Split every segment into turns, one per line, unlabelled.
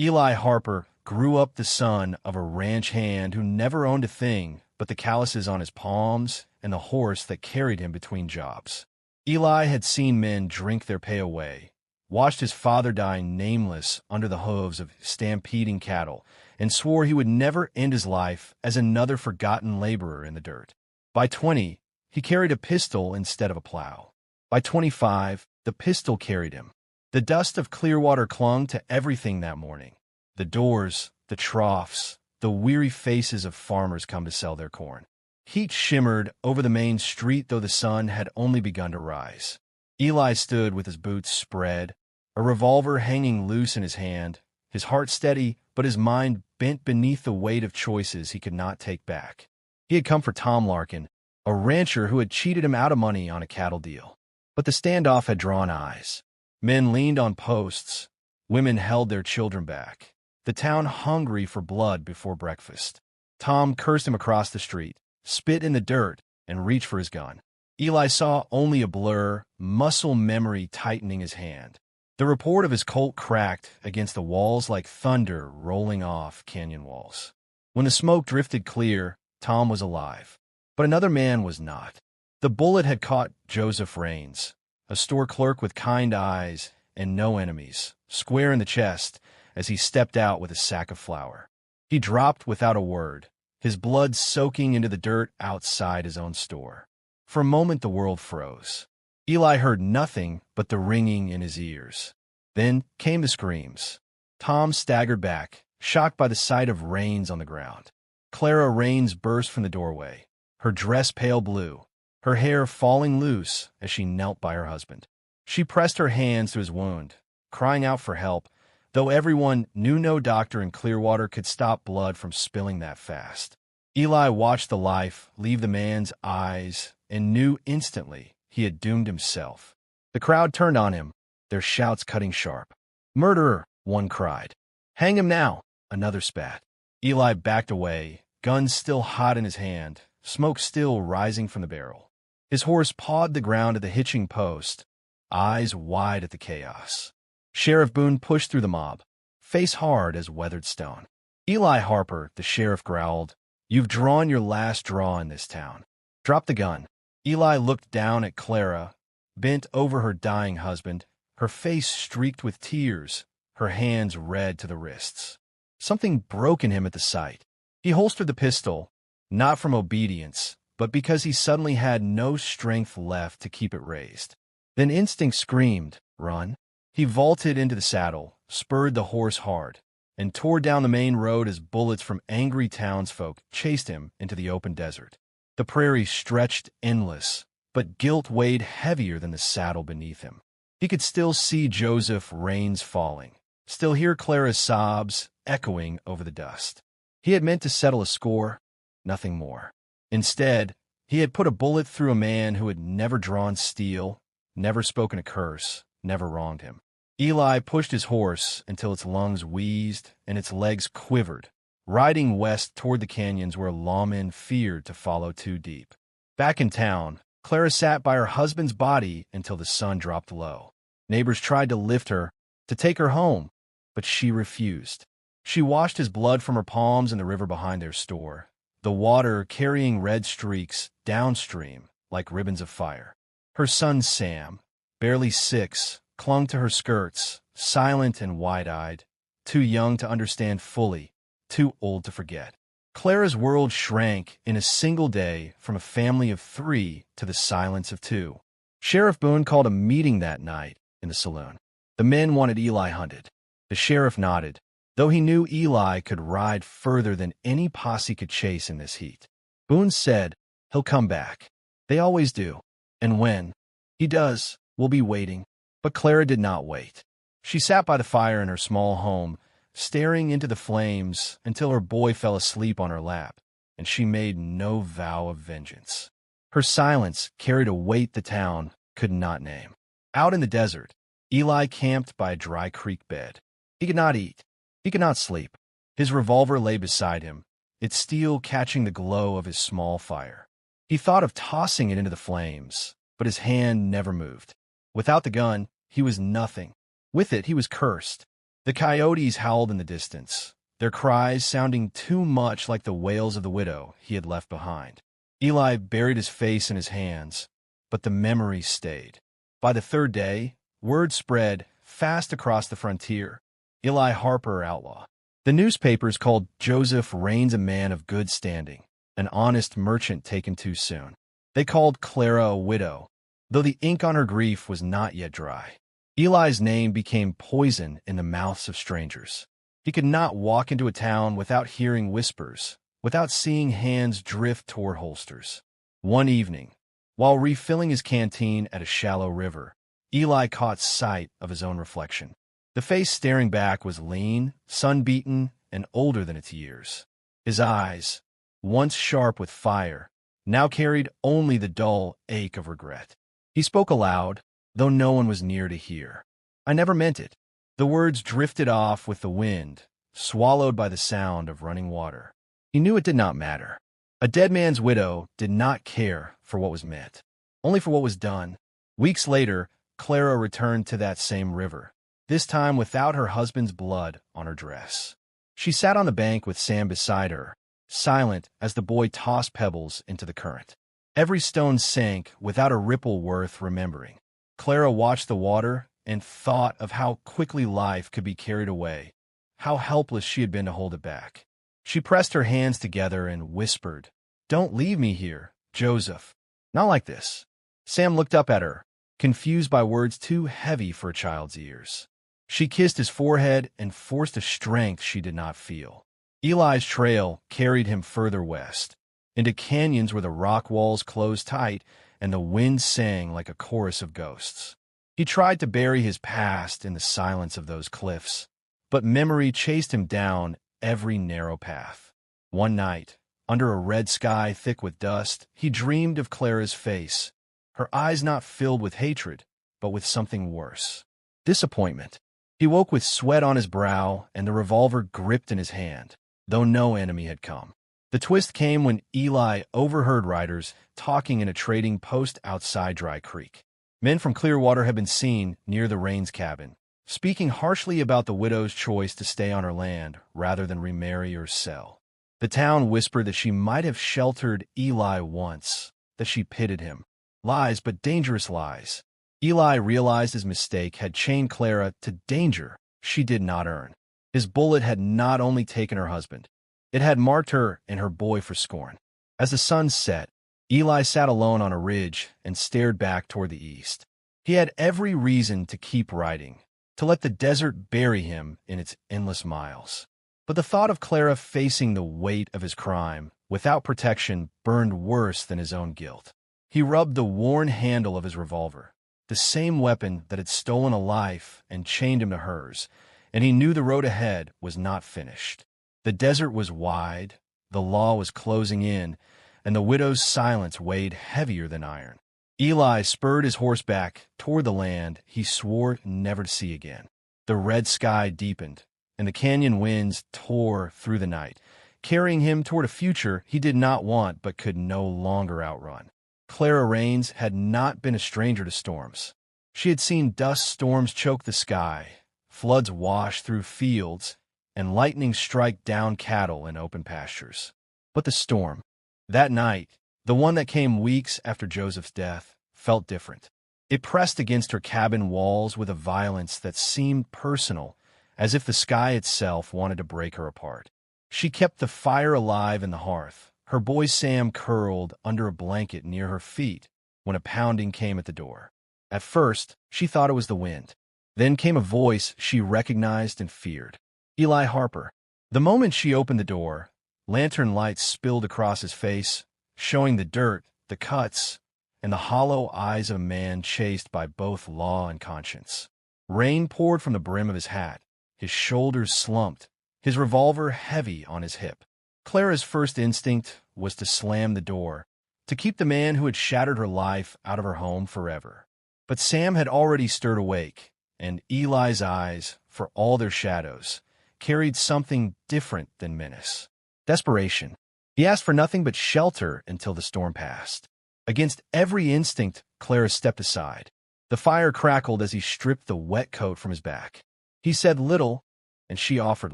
Eli Harper grew up the son of a ranch hand who never owned a thing but the calluses on his palms and the horse that carried him between jobs. Eli had seen men drink their pay away, watched his father die nameless under the hooves of stampeding cattle, and swore he would never end his life as another forgotten laborer in the dirt. By 20, he carried a pistol instead of a plow. By 25, the pistol carried him. The dust of Clearwater clung to everything that morning. The doors, the troughs, the weary faces of farmers come to sell their corn. Heat shimmered over the main street, though the sun had only begun to rise. Eli stood with his boots spread, a revolver hanging loose in his hand, his heart steady, but his mind bent beneath the weight of choices he could not take back. He had come for Tom Larkin, a rancher who had cheated him out of money on a cattle deal. But the standoff had drawn eyes. Men leaned on posts. Women held their children back. The town hungry for blood before breakfast. Tom cursed him across the street, spit in the dirt, and reached for his gun. Eli saw only a blur, muscle memory tightening his hand. The report of his Colt cracked against the walls like thunder rolling off canyon walls. When the smoke drifted clear, Tom was alive. But another man was not. The bullet had caught Joseph Raines, a store clerk with kind eyes and no enemies, square in the chest as he stepped out with a sack of flour. He dropped without a word, his blood soaking into the dirt outside his own store. For a moment the world froze. Eli heard nothing but the ringing in his ears. Then came the screams. Tom staggered back, shocked by the sight of Raines on the ground. Clara Raines burst from the doorway, her dress pale blue, her hair falling loose as she knelt by her husband. She pressed her hands to his wound, crying out for help, though everyone knew no doctor in Clearwater could stop blood from spilling that fast. Eli watched the life leave the man's eyes and knew instantly he had doomed himself. The crowd turned on him, their shouts cutting sharp. "Murderer!" one cried. "Hang him now!" another spat. Eli backed away, gun still hot in his hand, smoke still rising from the barrel. His horse pawed the ground at the hitching post, eyes wide at the chaos. Sheriff Boone pushed through the mob, face hard as weathered stone. "Eli Harper," the sheriff growled, "you've drawn your last draw in this town. Drop the gun." Eli looked down at Clara, bent over her dying husband, her face streaked with tears, her hands red to the wrists. Something broke in him at the sight. He holstered the pistol, not from obedience, but because he suddenly had no strength left to keep it raised. Then instinct screamed, "Run." He vaulted into the saddle, spurred the horse hard, and tore down the main road as bullets from angry townsfolk chased him into the open desert. The prairie stretched endless, but guilt weighed heavier than the saddle beneath him. He could still see Joseph Raines falling, still hear Clara's sobs echoing over the dust. He had meant to settle a score, nothing more. Instead, he had put a bullet through a man who had never drawn steel, never spoken a curse, never wronged him. Eli pushed his horse until its lungs wheezed and its legs quivered, riding west toward the canyons where lawmen feared to follow too deep. Back in town, Clara sat by her husband's body until the sun dropped low. Neighbors tried to lift her, to take her home, but she refused. She washed his blood from her palms in the river behind their store, the water carrying red streaks downstream like ribbons of fire. Her son Sam, barely 6, clung to her skirts, silent and wide-eyed, too young to understand fully, too old to forget. Clara's world shrank in a single day from a family of 3 to the silence of 2. Sheriff Boone called a meeting that night in the saloon. The men wanted Eli hunted. The sheriff nodded, though he knew Eli could ride further than any posse could chase in this heat. Boone said, "He'll come back. They always do. And when he does, we'll be waiting." But Clara did not wait. She sat by the fire in her small home, staring into the flames until her boy fell asleep on her lap, and she made no vow of vengeance. Her silence carried a weight the town could not name. Out in the desert, Eli camped by a dry creek bed. He could not eat. He could not sleep. His revolver lay beside him, its steel catching the glow of his small fire. He thought of tossing it into the flames, but his hand never moved. Without the gun, he was nothing. With it, he was cursed. The coyotes howled in the distance, their cries sounding too much like the wails of the widow he had left behind. Eli buried his face in his hands, but the memories stayed. By the third day, word spread fast across the frontier. Eli Harper, outlaw. The newspapers called Joseph Raines a man of good standing, an honest merchant taken too soon. They called Clara a widow, though the ink on her grief was not yet dry. Eli's name became poison in the mouths of strangers. He could not walk into a town without hearing whispers, without seeing hands drift toward holsters. One evening, while refilling his canteen at a shallow river, Eli caught sight of his own reflection. The face staring back was lean, sun-beaten, and older than its years. His eyes, once sharp with fire, now carried only the dull ache of regret. He spoke aloud, though no one was near to hear. "I never meant it." The words drifted off with the wind, swallowed by the sound of running water. He knew it did not matter. A dead man's widow did not care for what was meant, only for what was done. Weeks later, Clara returned to that same river, this time without her husband's blood on her dress. She sat on the bank with Sam beside her, silent as the boy tossed pebbles into the current. Every stone sank without a ripple worth remembering. Clara watched the water and thought of how quickly life could be carried away, how helpless she had been to hold it back. She pressed her hands together and whispered, "Don't leave me here, Joseph. Not like this." Sam looked up at her, confused by words too heavy for a child's ears. She kissed his forehead and forced a strength she did not feel. Eli's trail carried him further west, into canyons where the rock walls closed tight and the wind sang like a chorus of ghosts. He tried to bury his past in the silence of those cliffs, but memory chased him down every narrow path. One night, under a red sky thick with dust, he dreamed of Clara's face, her eyes not filled with hatred, but with something worse. Disappointment. He woke with sweat on his brow and the revolver gripped in his hand, though no enemy had come. The twist came when Eli overheard riders talking in a trading post outside Dry Creek. Men from Clearwater had been seen near the Raines cabin, speaking harshly about the widow's choice to stay on her land rather than remarry or sell. The town whispered that she might have sheltered Eli once, that she pitied him. Lies, but dangerous lies. Eli realized his mistake had chained Clara to danger she did not earn. His bullet had not only taken her husband, it had marked her and her boy for scorn. As the sun set, Eli sat alone on a ridge and stared back toward the east. He had every reason to keep riding, to let the desert bury him in its endless miles. But the thought of Clara facing the weight of his crime, without protection, burned worse than his own guilt. He rubbed the worn handle of his revolver, the same weapon that had stolen a life and chained him to hers, and he knew the road ahead was not finished. The desert was wide, the law was closing in, and the widow's silence weighed heavier than iron. Eli spurred his horse back toward the land he swore never to see again. The red sky deepened, and the canyon winds tore through the night, carrying him toward a future he did not want but could no longer outrun. Clara Raines had not been a stranger to storms. She had seen dust storms choke the sky, floods wash through fields, and lightning strike down cattle in open pastures. But the storm, that night, the one that came weeks after Joseph's death, felt different. It pressed against her cabin walls with a violence that seemed personal, as if the sky itself wanted to break her apart. She kept the fire alive in the hearth, her boy Sam curled under a blanket near her feet when a pounding came at the door. At first, she thought it was the wind. Then came a voice she recognized and feared. Eli Harper. The moment she opened the door, lantern light spilled across his face, showing the dirt, the cuts, and the hollow eyes of a man chased by both law and conscience. Rain poured from the brim of his hat, his shoulders slumped, his revolver heavy on his hip. Clara's first instinct was to slam the door, to keep the man who had shattered her life out of her home forever. But Sam had already stirred awake, and Eli's eyes, for all their shadows, carried something different than menace. Desperation. He asked for nothing but shelter until the storm passed. Against every instinct, Clara stepped aside. The fire crackled as he stripped the wet coat from his back. He said little, and she offered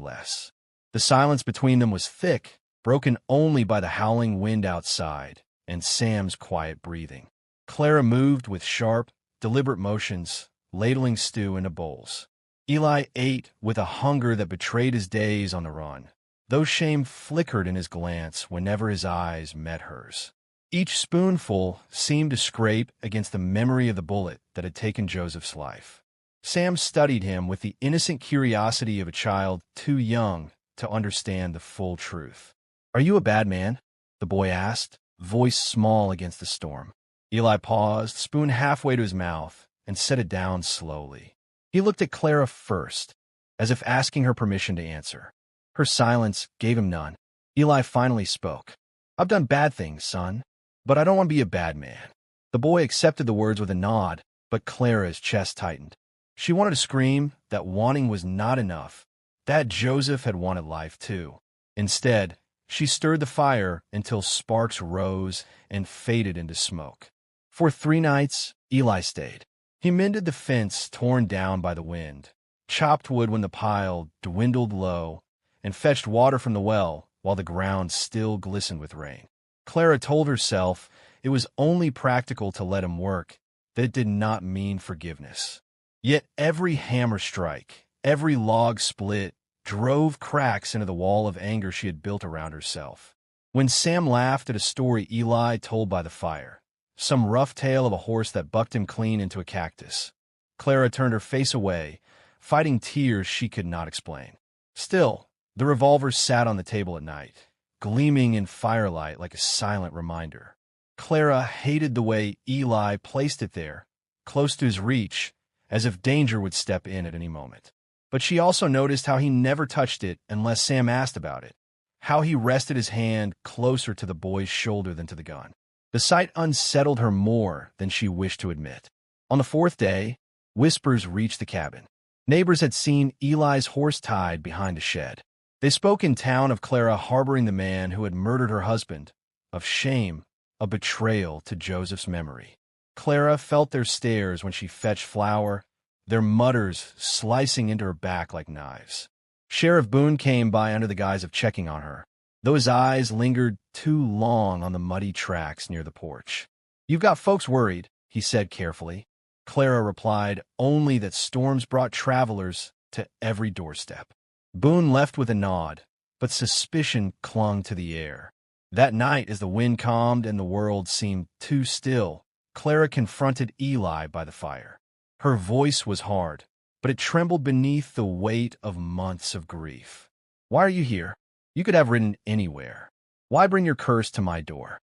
less. The silence between them was thick, broken only by the howling wind outside and Sam's quiet breathing. Clara moved with sharp, deliberate motions, ladling stew into bowls. Eli ate with a hunger that betrayed his days on the run, though shame flickered in his glance whenever his eyes met hers. Each spoonful seemed to scrape against the memory of the bullet that had taken Joseph's life. Sam studied him with the innocent curiosity of a child too young to understand the full truth. "Are you a bad man?" the boy asked, voice small against the storm. Eli paused, spoon halfway to his mouth, and set it down slowly. He looked at Clara first, as if asking her permission to answer. Her silence gave him none. Eli finally spoke. "I've done bad things, son, but I don't want to be a bad man." The boy accepted the words with a nod, but Clara's chest tightened. She wanted to scream that wanting was not enough, that Joseph had wanted life too. Instead, she stirred the fire until sparks rose and faded into smoke. For 3 nights, Eli stayed. He mended the fence torn down by the wind, chopped wood when the pile dwindled low, and fetched water from the well while the ground still glistened with rain. Clara told herself it was only practical to let him work, that it did not mean forgiveness. Yet every hammer strike, every log split, drove cracks into the wall of anger she had built around herself. When Sam laughed at a story Eli told by the fire, some rough tale of a horse that bucked him clean into a cactus, Clara turned her face away, fighting tears she could not explain. Still, the revolver sat on the table at night, gleaming in firelight like a silent reminder. Clara hated the way Eli placed it there, close to his reach, as if danger would step in at any moment. But she also noticed how he never touched it unless Sam asked about it, how he rested his hand closer to the boy's shoulder than to the gun. The sight unsettled her more than she wished to admit. On the 4th day, whispers reached the cabin. Neighbors had seen Eli's horse tied behind a shed. They spoke in town of Clara harboring the man who had murdered her husband, of shame, of betrayal to Joseph's memory. Clara felt their stares when she fetched flour, their mutters slicing into her back like knives. Sheriff Boone came by under the guise of checking on her, though his eyes lingered too long on the muddy tracks near the porch. "You've got folks worried," he said carefully. Clara replied only that storms brought travelers to every doorstep. Boone left with a nod, but suspicion clung to the air. That night, as the wind calmed and the world seemed too still, Clara confronted Eli by the fire. Her voice was hard, but it trembled beneath the weight of months of grief. "Why are you here? You could have ridden anywhere. Why bring your curse to my door?"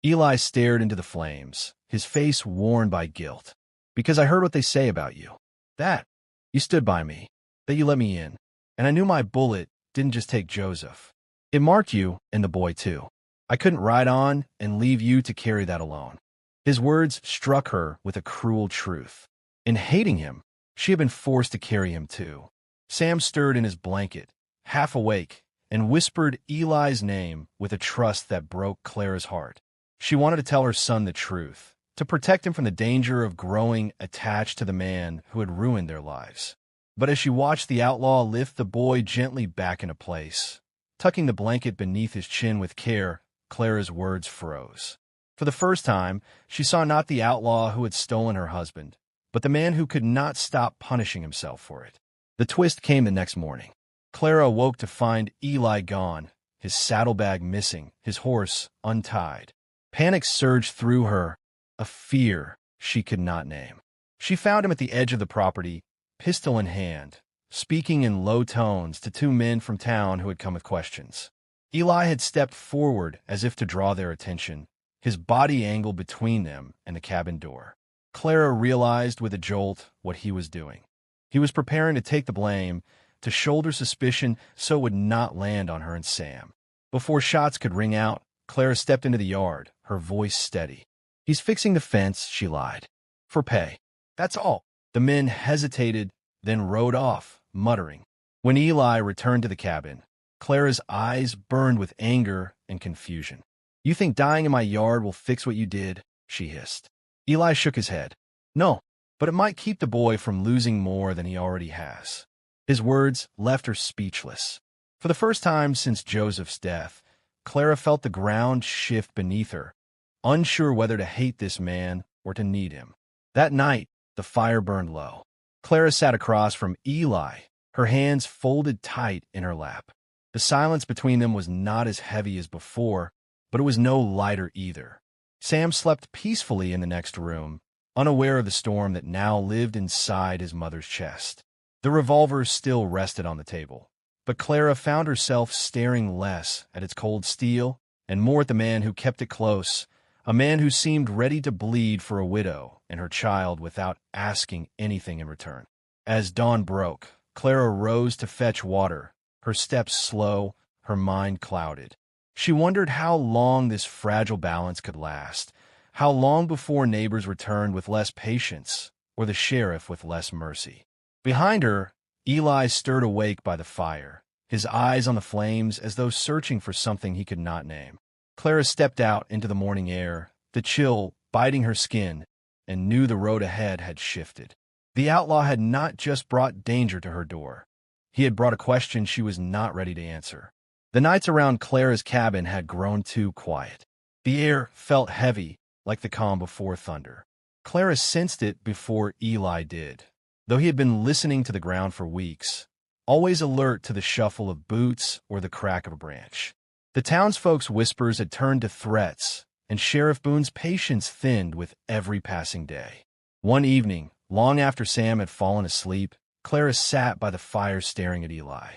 Eli stared into the flames, his face worn by guilt. "Because I heard what they say about you. That you stood by me, that you let me in, and I knew my bullet didn't just take Joseph. It marked you and the boy too. I couldn't ride on and leave you to carry that alone." His words struck her with a cruel truth. In hating him, she had been forced to carry him too. Sam stirred in his blanket, half awake, and whispered Eli's name with a trust that broke Clara's heart. She wanted to tell her son the truth, to protect him from the danger of growing attached to the man who had ruined their lives. But as she watched the outlaw lift the boy gently back into place, tucking the blanket beneath his chin with care, Clara's words froze. For the first time, she saw not the outlaw who had stolen her husband, but the man who could not stop punishing himself for it. The twist came the next morning. Clara awoke to find Eli gone, his saddlebag missing, his horse untied. Panic surged through her, a fear she could not name. She found him at the edge of the property, pistol in hand, speaking in low tones to 2 men from town who had come with questions. Eli had stepped forward as if to draw their attention, his body angled between them and the cabin door. Clara realized with a jolt what he was doing. He was preparing to take the blame, to shoulder suspicion so it would not land on her and Sam. Before shots could ring out, Clara stepped into the yard, her voice steady. "He's fixing the fence," she lied. "For pay. That's all." The men hesitated, then rode off, muttering. When Eli returned to the cabin, Clara's eyes burned with anger and confusion. "You think dying in my yard will fix what you did?" she hissed. Eli shook his head. "No, but it might keep the boy from losing more than he already has." His words left her speechless. For the first time since Joseph's death, Clara felt the ground shift beneath her, unsure whether to hate this man or to need him. That night, the fire burned low. Clara sat across from Eli, her hands folded tight in her lap. The silence between them was not as heavy as before, but it was no lighter either. Sam slept peacefully in the next room, unaware of the storm that now lived inside his mother's chest. The revolver still rested on the table, but Clara found herself staring less at its cold steel and more at the man who kept it close, a man who seemed ready to bleed for a widow and her child without asking anything in return. As dawn broke, Clara rose to fetch water, her steps slow, her mind clouded. She wondered how long this fragile balance could last, how long before neighbors returned with less patience or the sheriff with less mercy. Behind her, Eli stirred awake by the fire, his eyes on the flames as though searching for something he could not name. Clara stepped out into the morning air, the chill biting her skin, and knew the road ahead had shifted. The outlaw had not just brought danger to her door. He had brought a question she was not ready to answer. The nights around Clara's cabin had grown too quiet. The air felt heavy, like the calm before thunder. Clara sensed it before Eli did, though he had been listening to the ground for weeks, always alert to the shuffle of boots or the crack of a branch. The townsfolk's whispers had turned to threats, and Sheriff Boone's patience thinned with every passing day. One evening, long after Sam had fallen asleep, Clara sat by the fire staring at Eli.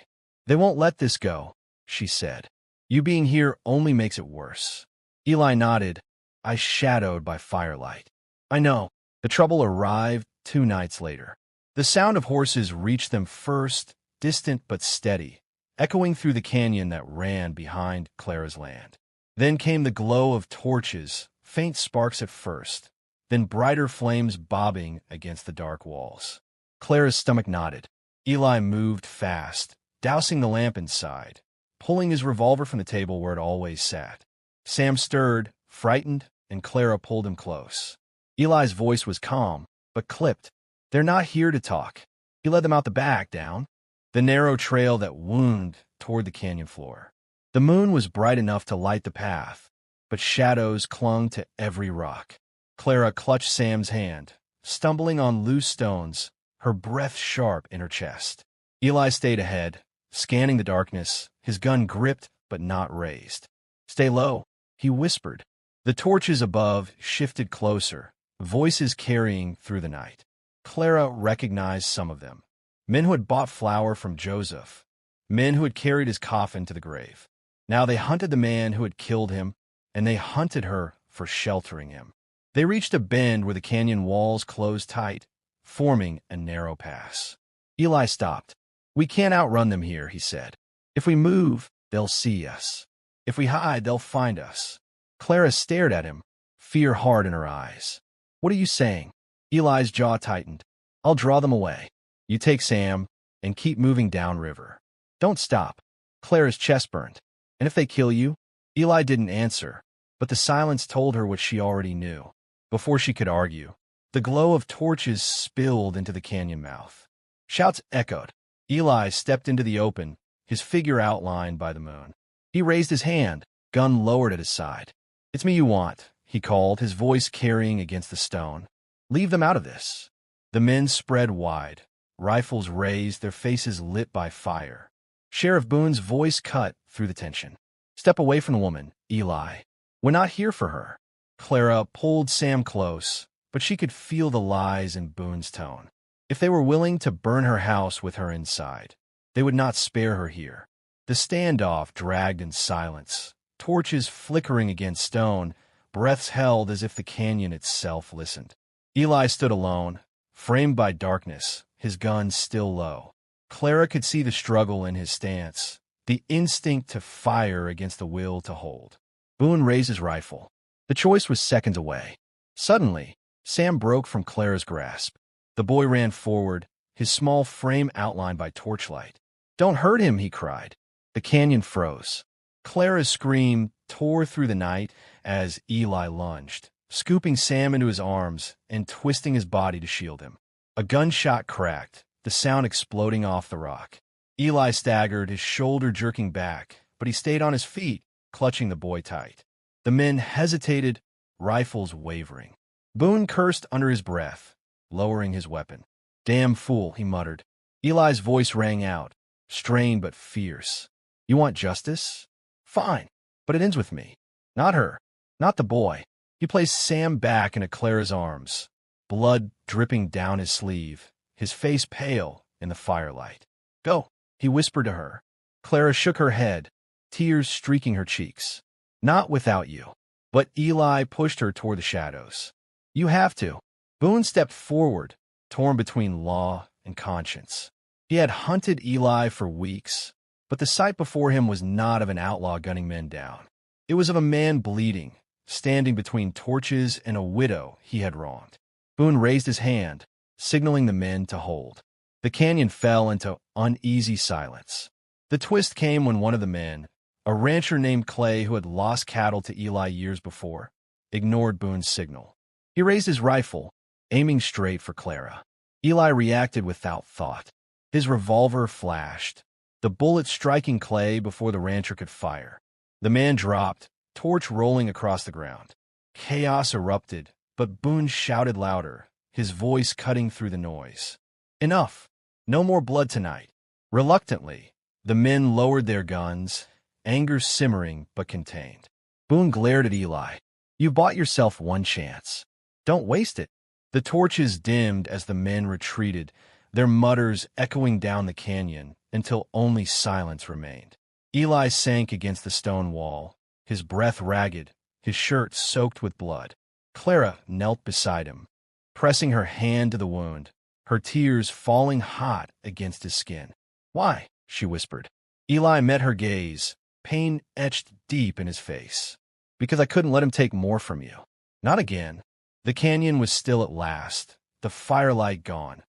"They won't let this go," she said. "You being here only makes it worse." Eli nodded, eyes shadowed by firelight. "I know." The trouble arrived 2 nights later. The sound of horses reached them first, distant but steady, echoing through the canyon that ran behind Clara's land. Then came the glow of torches, faint sparks at first, then brighter flames bobbing against the dark walls. Clara's stomach knotted. Eli moved fast, dousing the lamp inside, pulling his revolver from the table where it always sat. Sam stirred, frightened, and Clara pulled him close. Eli's voice was calm, but clipped. "They're not here to talk." He led them out the back, down the narrow trail that wound toward the canyon floor. The moon was bright enough to light the path, but shadows clung to every rock. Clara clutched Sam's hand, stumbling on loose stones, her breath sharp in her chest. Eli stayed ahead, scanning the darkness, his gun gripped but not raised. "Stay low," he whispered. The torches above shifted closer, voices carrying through the night. Clara recognized some of them. Men who had bought flour from Joseph, men who had carried his coffin to the grave. Now they hunted the man who had killed him, and they hunted her for sheltering him. They reached a bend where the canyon walls closed tight, forming a narrow pass. Eli stopped. "We can't outrun them here," he said. "If we move, they'll see us. If we hide, they'll find us." Clara stared at him, fear hard in her eyes. "What are you saying?" Eli's jaw tightened. "I'll draw them away. You take Sam, and keep moving downriver. Don't stop." Clara's chest burned. "And if they kill you?" Eli didn't answer, but the silence told her what she already knew. Before she could argue, the glow of torches spilled into the canyon mouth. Shouts echoed. Eli stepped into the open, his figure outlined by the moon. He raised his hand, gun lowered at his side. "It's me you want," he called, his voice carrying against the stone. "Leave them out of this." The men spread wide, rifles raised, their faces lit by fire. Sheriff Boone's voice cut through the tension. "Step away from the woman, Eli. We're not here for her." Clara pulled Sam close, but she could feel the lies in Boone's tone. If they were willing to burn her house with her inside, they would not spare her here. The standoff dragged in silence, torches flickering against stone, breaths held as if the canyon itself listened. Eli stood alone, framed by darkness, his gun still low. Clara could see the struggle in his stance, the instinct to fire against the will to hold. Boone raised his rifle. The choice was seconds away. Suddenly, Sam broke from Clara's grasp. The boy ran forward, his small frame outlined by torchlight. "Don't hurt him," he cried. The canyon froze. Clara's scream tore through the night as Eli lunged, scooping Sam into his arms and twisting his body to shield him. A gunshot cracked, the sound exploding off the rock. Eli staggered, his shoulder jerking back, but he stayed on his feet, clutching the boy tight. The men hesitated, rifles wavering. Boone cursed under his breath, lowering his weapon. "Damn fool," he muttered. Eli's voice rang out, strained but fierce. "You want justice? Fine, but it ends with me. Not her, not the boy." He placed Sam back into Clara's arms, blood dripping down his sleeve, his face pale in the firelight. "Go," he whispered to her. Clara shook her head, tears streaking her cheeks. "Not without you." But Eli pushed her toward the shadows. "You have to." Boone stepped forward, torn between law and conscience. He had hunted Eli for weeks, but the sight before him was not of an outlaw gunning men down. It was of a man bleeding, standing between torches and a widow he had wronged. Boone raised his hand, signaling the men to hold. The canyon fell into uneasy silence. The twist came when one of the men, a rancher named Clay who had lost cattle to Eli years before, ignored Boone's signal. He raised his rifle, aiming straight for Clara. Eli reacted without thought. His revolver flashed, the bullet striking Clay before the rancher could fire. The man dropped, torch rolling across the ground. Chaos erupted, but Boone shouted louder, his voice cutting through the noise. "Enough! No more blood tonight." Reluctantly, the men lowered their guns, anger simmering but contained. Boone glared at Eli. "You bought yourself one chance. Don't waste it." The torches dimmed as the men retreated, their mutters echoing down the canyon until only silence remained. Eli sank against the stone wall, his breath ragged, his shirt soaked with blood. Clara knelt beside him, pressing her hand to the wound, her tears falling hot against his skin. "Why?" she whispered. Eli met her gaze, pain etched deep in his face. "Because I couldn't let him take more from you. Not again." The canyon was still at last, the firelight gone,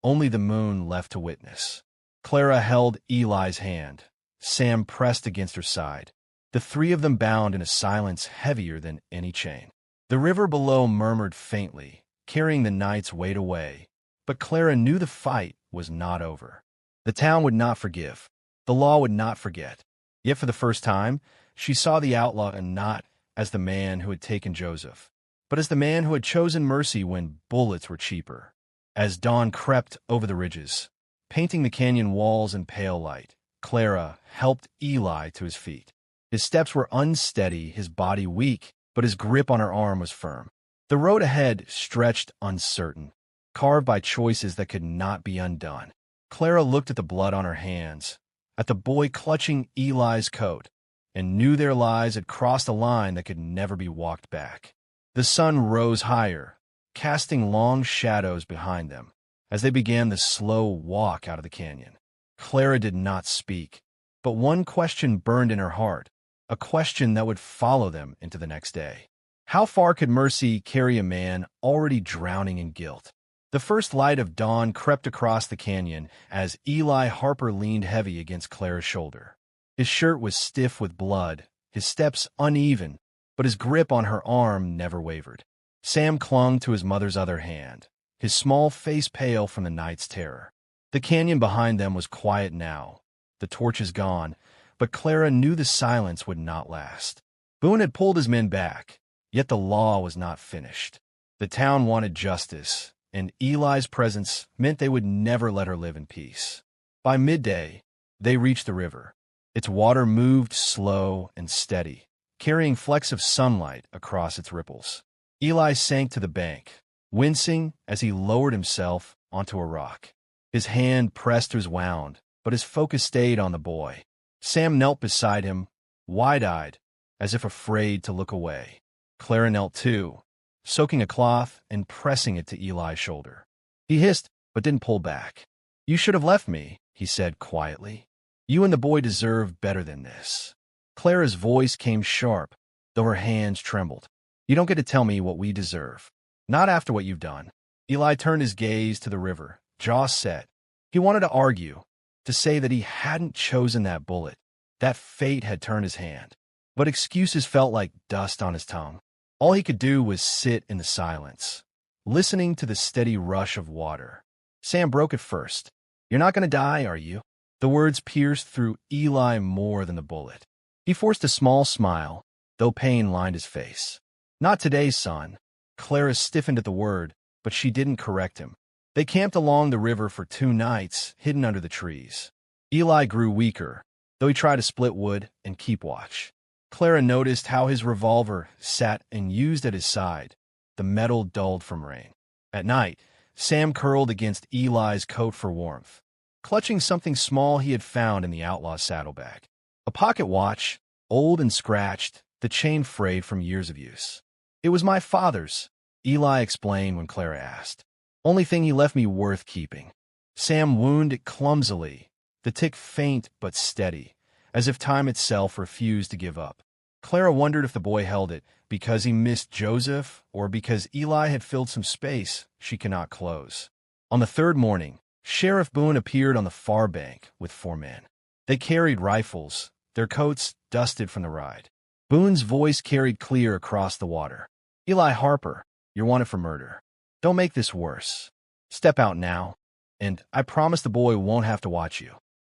only the moon left to witness. Clara held Eli's hand. Sam pressed against her side. The three of them bound in a silence heavier than any chain. The river below murmured faintly, carrying the night's weight away, but Clara knew the fight was not over. The town would not forgive. The law would not forget. Yet for the first time, she saw the outlaw and not as the man who had taken Joseph, but as the man who had chosen mercy when bullets were cheaper. As dawn crept over the ridges, painting the canyon walls in pale light, Clara helped Eli to his feet. His steps were unsteady, his body weak, but his grip on her arm was firm. The road ahead stretched uncertain, carved by choices that could not be undone. Clara looked at the blood on her hands, at the boy clutching Eli's coat, and knew their lives had crossed a line that could never be walked back. The sun rose higher, casting long shadows behind them, as they began the slow walk out of the canyon. Clara did not speak, but one question burned in her heart, a question that would follow them into the next day. How far could mercy carry a man already drowning in guilt? The first light of dawn crept across the canyon as Eli Harper leaned heavy against Clara's shoulder. His shirt was stiff with blood, his steps uneven, but his grip on her arm never wavered. Sam clung to his mother's other hand, his small face pale from the night's terror. The canyon behind them was quiet now, the torches gone, but Clara knew the silence would not last. Boone had pulled his men back, yet the law was not finished. The town wanted justice, and Eli's presence meant they would never let her live in peace. By midday, they reached the river. Its water moved slow and steady, carrying flecks of sunlight across its ripples. Eli sank to the bank, wincing as he lowered himself onto a rock. His hand pressed to his wound, but his focus stayed on the boy. Sam knelt beside him, wide-eyed, as if afraid to look away. Clara knelt too, soaking a cloth and pressing it to Eli's shoulder. He hissed, but didn't pull back. "You should have left me," he said quietly. "You and the boy deserve better than this." Clara's voice came sharp, though her hands trembled. "You don't get to tell me what we deserve. Not after what you've done." Eli turned his gaze to the river, jaw set. He wanted to argue, to say that he hadn't chosen that bullet, that fate had turned his hand. But excuses felt like dust on his tongue. All he could do was sit in the silence, listening to the steady rush of water. Sam broke it first. You're not going to die, are you? The words pierced through Eli more than the bullet. He forced a small smile, though pain lined his face. Not today, son. Clara stiffened at the word, but she didn't correct him. They camped along the river for 2 nights, hidden under the trees. Eli grew weaker, though he tried to split wood and keep watch. Clara noticed how his revolver sat unused at his side, the metal dulled from rain. At night, Sam curled against Eli's coat for warmth, clutching something small he had found in the outlaw's saddlebag. A pocket watch, old and scratched, the chain frayed from years of use. It was my father's, Eli explained when Clara asked. Only thing he left me worth keeping. Sam wound it clumsily, the tick faint but steady, as if time itself refused to give up. Clara wondered if the boy held it because he missed Joseph or because Eli had filled some space she could not close. On the 3rd morning, Sheriff Boone appeared on the far bank with 4 men. They carried rifles, their coats dusted from the ride. Boone's voice carried clear across the water. Eli Harper, you're wanted for murder. Don't make this worse. Step out now, and I promise the boy won't have to watch you.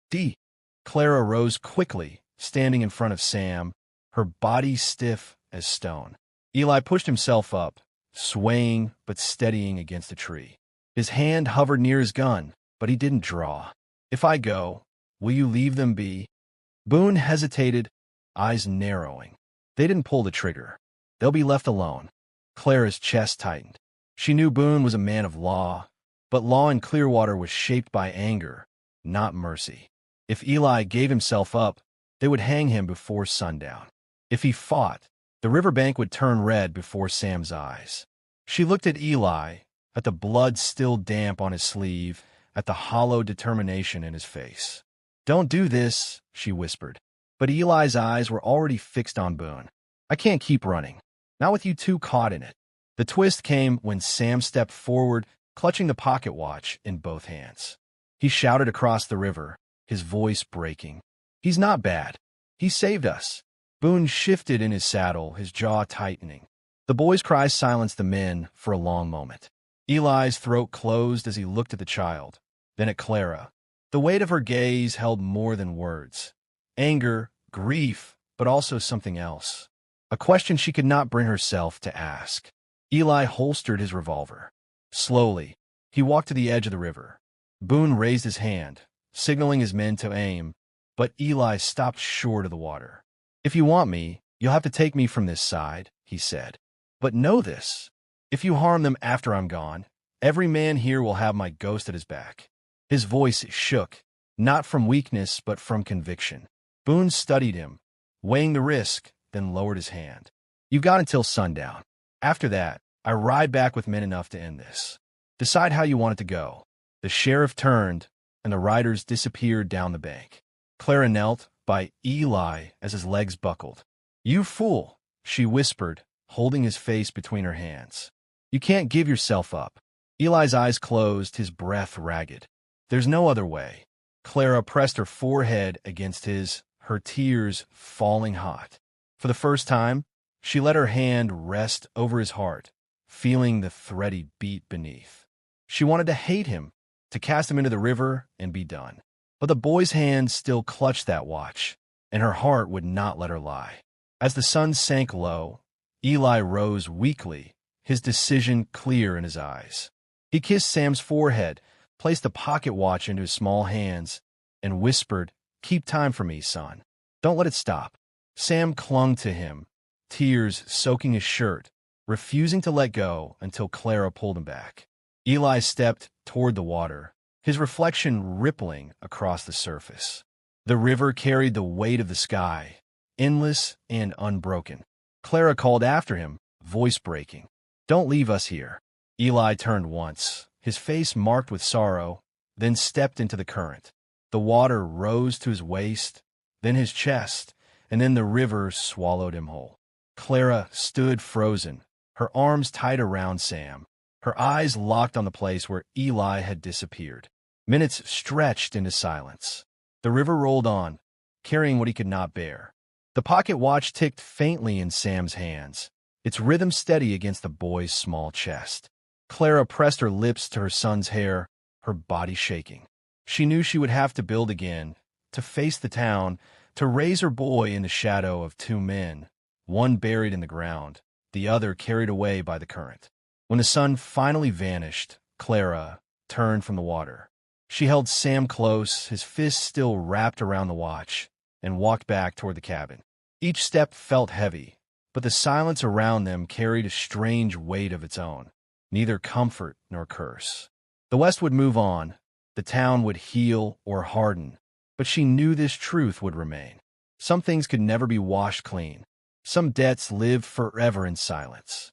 D. Clara rose quickly, standing in front of Sam, her body stiff as stone. Eli pushed himself up, swaying but steadying against a tree. His hand hovered near his gun, but he didn't draw. If I go, will you leave them be? Boone hesitated, eyes narrowing. They didn't pull the trigger. They'll be left alone. Clara's chest tightened. She knew Boone was a man of law, but law in Clearwater was shaped by anger, not mercy. If Eli gave himself up, they would hang him before sundown. If he fought, the riverbank would turn red before Sam's eyes. She looked at Eli, at the blood still damp on his sleeve, at the hollow determination in his face. Don't do this, she whispered. But Eli's eyes were already fixed on Boone. I can't keep running, not with you two caught in it. The twist came when Sam stepped forward, clutching the pocket watch in both hands. He shouted across the river, his voice breaking. He's not bad. He saved us. Boone shifted in his saddle, his jaw tightening. The boy's cries silenced the men for a long moment. Eli's throat closed as he looked at the child, then at Clara. The weight of her gaze held more than words. Anger, grief, but also something else. A question she could not bring herself to ask. Eli holstered his revolver. Slowly, he walked to the edge of the river. Boone raised his hand, signaling his men to aim, but Eli stopped short of the water. If you want me, you'll have to take me from this side, he said. But know this. If you harm them after I'm gone, every man here will have my ghost at his back. His voice shook, not from weakness but from conviction. Boone studied him, weighing the risk, then lowered his hand. You've got until sundown. After that, I ride back with men enough to end this. Decide how you want it to go. The sheriff turned, and the riders disappeared down the bank. Clara knelt by Eli as his legs buckled. You fool, she whispered, holding his face between her hands. You can't give yourself up. Eli's eyes closed, his breath ragged. There's no other way. Clara pressed her forehead against his, her tears falling hot. For the first time, she let her hand rest over his heart, feeling the thready beat beneath. She wanted to hate him, to cast him into the river and be done. But the boy's hand still clutched that watch, and her heart would not let her lie. As the sun sank low, Eli rose weakly, his decision clear in his eyes. He kissed Sam's forehead, placed the pocket watch into his small hands, and whispered, "Keep time for me, son. Don't let it stop." Sam clung to him, tears soaking his shirt, refusing to let go until Clara pulled him back. Eli stepped toward the water, his reflection rippling across the surface. The river carried the weight of the sky, endless and unbroken. Clara called after him, voice breaking. "Don't leave us here." Eli turned once, his face marked with sorrow, then stepped into the current. The water rose to his waist, then his chest, and then the river swallowed him whole. Clara stood frozen, her arms tight around Sam, her eyes locked on the place where Eli had disappeared. Minutes stretched into silence. The river rolled on, carrying what he could not bear. The pocket watch ticked faintly in Sam's hands, its rhythm steady against the boy's small chest. Clara pressed her lips to her son's hair, her body shaking. She knew she would have to build again, to face the town, to raise her boy in the shadow of two men, one buried in the ground, the other carried away by the current. When the sun finally vanished, Clara turned from the water. She held Sam close, his fists still wrapped around the watch, and walked back toward the cabin. Each step felt heavy, but the silence around them carried a strange weight of its own, neither comfort nor curse. The West would move on, the town would heal or harden, but she knew this truth would remain. Some things could never be washed clean. Some debts lived forever in silence.